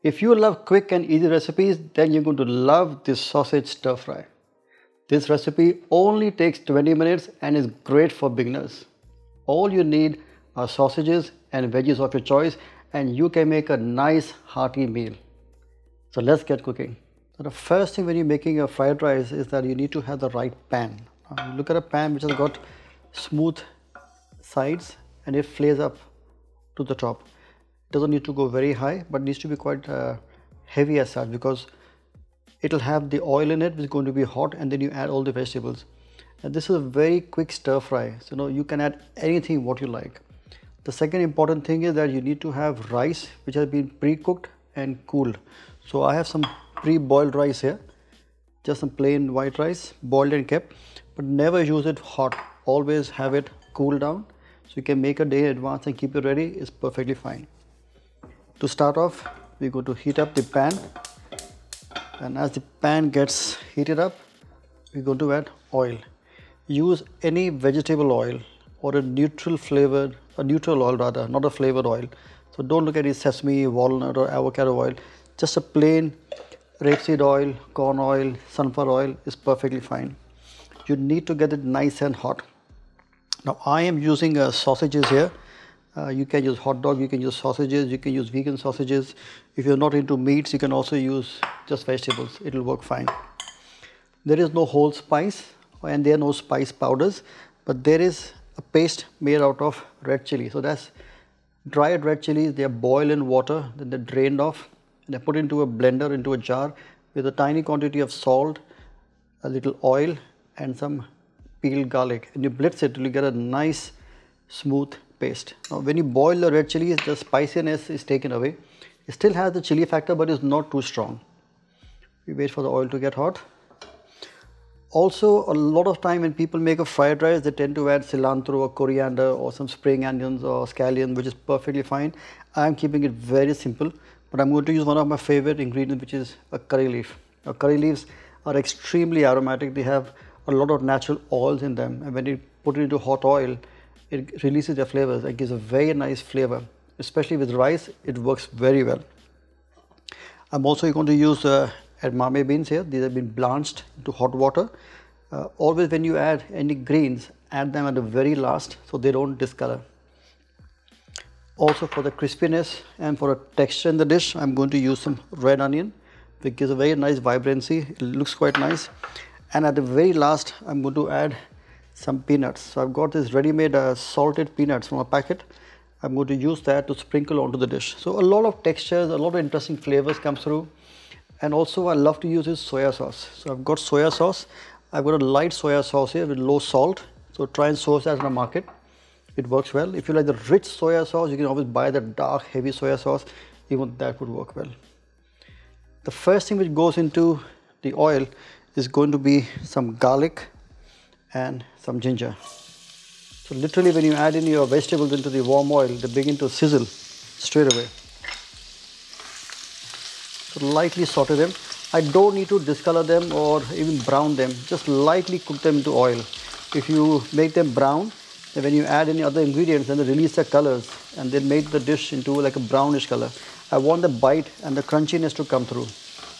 If you love quick and easy recipes, then you're going to love this sausage stir fry. This recipe only takes 20 minutes and is great for beginners. All you need are sausages and veggies of your choice, and you can make a nice hearty meal. So let's get cooking. So the first thing when you're making a fried rice is that you need to have the right pan. You look at a pan which has got smooth sides and it flares up to the top. It doesn't need to go very high, but needs to be quite heavy as such, because it will have the oil in it which is going to be hot, and then you add all the vegetables. And this is a very quick stir fry, so you can add anything what you like. The second important thing is that you need to have rice which has been pre-cooked and cooled. So I have some pre-boiled rice here, just some plain white rice, boiled and kept, but never use it hot. Always have it cool down, so you can make a day in advance and keep it ready. It's perfectly fine. To start off, we're going to heat up the pan, and as the pan gets heated up, we're going to add oil. Use any vegetable oil or a neutral oil rather, not a flavored oil. So don't look at it sesame, walnut or avocado oil. Just a plain rapeseed oil, corn oil, sunflower oil is perfectly fine. You need to get it nice and hot. Now I am using sausages here. You can use hot dog, you can use sausages, you can use vegan sausages. If you're not into meats, you can also use just vegetables. It will work fine. There is no whole spice and there are no spice powders, but there is a paste made out of red chili. So that's dried red chilies. They are boiled in water, then they're drained off, and they're put into a blender, into a jar with a tiny quantity of salt, a little oil and some peeled garlic, and you blitz it till you get a nice smooth paste. Now when you boil the red chilies, the spiciness is taken away. It still has the chili factor, but it's not too strong. We wait for the oil to get hot. Also, a lot of time when people make a fried rice, they tend to add cilantro or coriander or some spring onions or scallions, which is perfectly fine. I'm keeping it very simple, but I'm going to use one of my favorite ingredients, which is a curry leaf. Now, curry leaves are extremely aromatic. They have a lot of natural oils in them, and when you put it into hot oil, it releases their flavors and gives a very nice flavor. Especially with rice, it works very well. I'm also going to use edamame beans here. These have been blanched into hot water. Always when you add any greens, add them at the very last so they don't discolor. Also for the crispiness and for a texture in the dish, I'm going to use some red onion, which gives a very nice vibrancy. It looks quite nice. And at the very last, I'm going to add some peanuts. So I've got this ready-made salted peanuts from a packet. I'm going to use that to sprinkle onto the dish. So a lot of textures, a lot of interesting flavors come through. And also I love to use this soya sauce. So I've got soya sauce. I've got a light soya sauce here with low salt. So try and source that in the market. It works well. If you like the rich soya sauce, you can always buy the dark, heavy soya sauce. Even that would work well. The first thing which goes into the oil is going to be some garlic and some ginger. So literally when you add in your vegetables into the warm oil, they begin to sizzle straight away. So lightly saute them. I don't need to discolor them or even brown them, just lightly cook them into oil. If you make them brown, then when you add any other ingredients, then they release their colors and they make the dish into like a brownish color. I want the bite and the crunchiness to come through.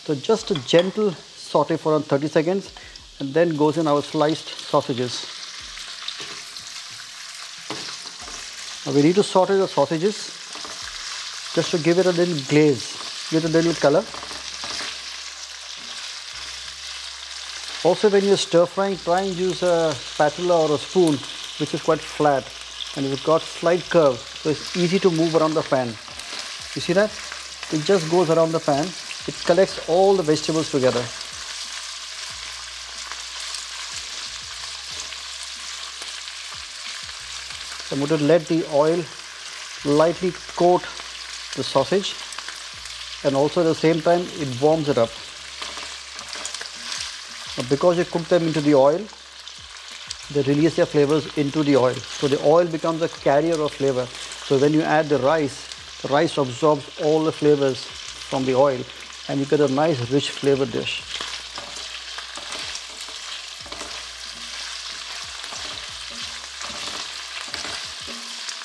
So just a gentle saute for around 30 seconds, and then goes in our sliced sausages. Now we need to saute the sausages just to give it a little glaze, give it a little color. Also when you're stir frying, try and use a spatula or a spoon which is quite flat and it's got slight curve, so it's easy to move around the pan. You see that? It just goes around the pan. It collects all the vegetables together. So I'm going to let the oil lightly coat the sausage, and also at the same time it warms it up. Now because you cook them into the oil, they release their flavors into the oil. So the oil becomes a carrier of flavor. So when you add the rice absorbs all the flavors from the oil and you get a nice rich flavored dish.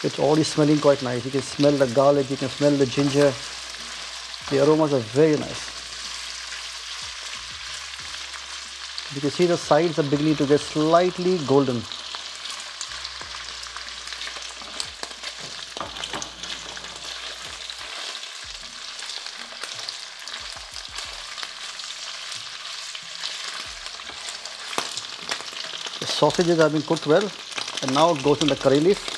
It's already smelling quite nice. You can smell the garlic, you can smell the ginger. The aromas are very nice. You can see the sides are beginning to get slightly golden. The sausages have been cooked well, and now it goes in the curry leaf.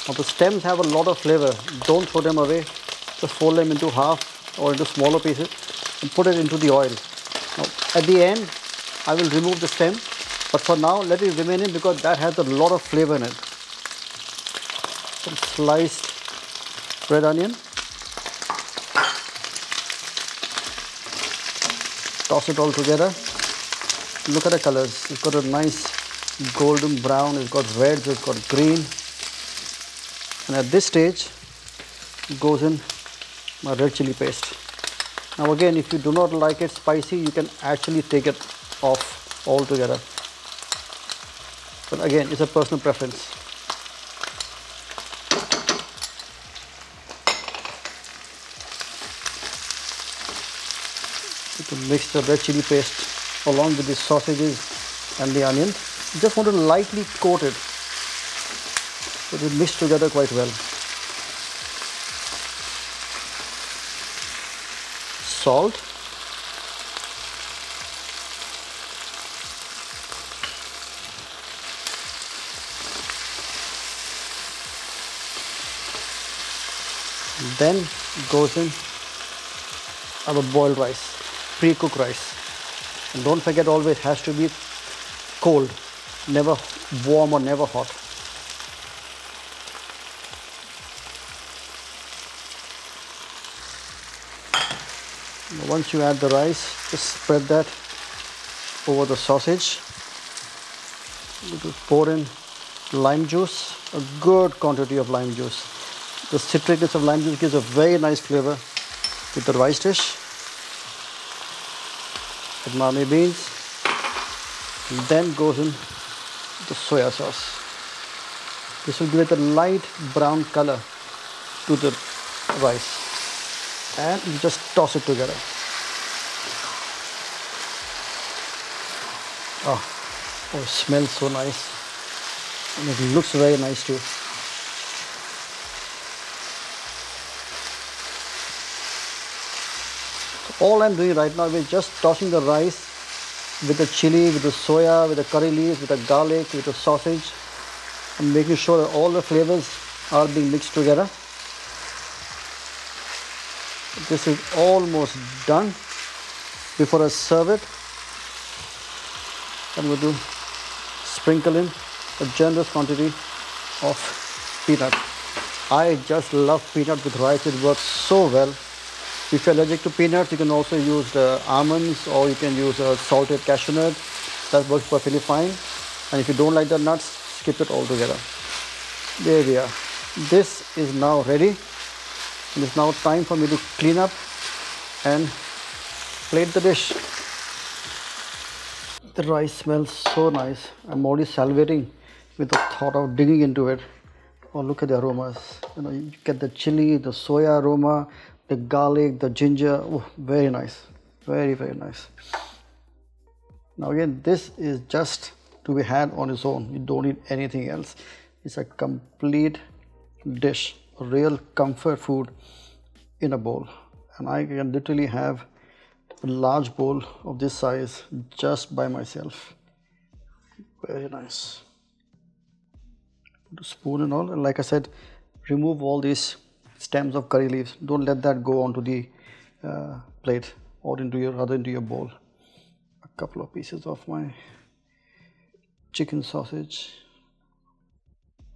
Now the stems have a lot of flavor. Don't throw them away. Just fold them into half or into smaller pieces and put it into the oil. Now at the end, I will remove the stem, but for now let it remain in because that has a lot of flavor in it. Some sliced red onion. Toss it all together. Look at the colors. It's got a nice golden brown, it's got reds, it's got green. And at this stage, goes in my red chili paste. Now again, if you do not like it spicy, you can actually take it off altogether. But again, it's a personal preference. You can mix the red chili paste along with the sausages and the onion. You just want to lightly coat it so they mix together quite well. Salt. Then goes in our boiled rice, pre-cooked rice. And don't forget, always has to be cold, never warm or never hot. Once you add the rice, just spread that over the sausage. You will pour in lime juice, a good quantity of lime juice. The citricness of lime juice gives a very nice flavor with the rice dish. Edamame beans, and then goes in the soya sauce. This will give it a light brown color to the rice, and you just toss it together. Oh, it smells so nice, and it looks very nice too. All I'm doing right now is just tossing the rice with the chili, with the soya, with the curry leaves, with the garlic, with the sausage, and making sure that all the flavors are being mixed together. This is almost done. Before I serve it, I'm going to sprinkle in a generous quantity of peanut. I just love peanut with rice. It works so well. If you're allergic to peanuts, you can also use the almonds, or you can use a salted cashew nut. That works perfectly fine. And if you don't like the nuts, skip it altogether. There we are. This is now ready. And it's now time for me to clean up and plate the dish. The rice smells so nice. I'm already salivating with the thought of digging into it. Oh, look at the aromas. You get the chili, the soya aroma, the garlic, the ginger. Oh, very nice. Very, very nice. Now again, this is just to be had on its own. You don't need anything else. It's a complete dish, a real comfort food in a bowl. And I can literally have a large bowl of this size just by myself. Very nice. Put a spoon and all. And like I said, remove all these stems of curry leaves. Don't let that go onto the plate or into your bowl. A couple of pieces of my chicken sausage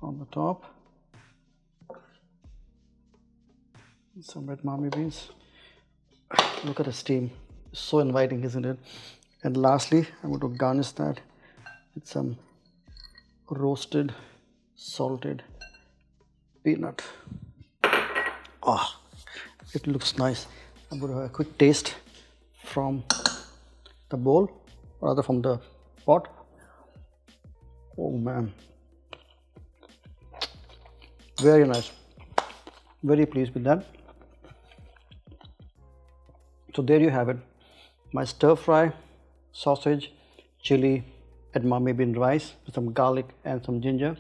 on the top. Some edamame beans. Look at the steam. So inviting, isn't it? And lastly, I'm going to garnish that with some roasted, salted peanut. Oh, it looks nice. I'm going to have a quick taste from the bowl, rather from the pot. Oh man, very nice. Very pleased with that. So there you have it, my stir fry sausage chili edamame bean rice with some garlic and some ginger.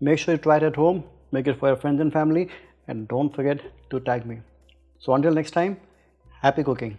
Make sure you try it at home, make it for your friends and family, and don't forget to tag me. So until next time, happy cooking.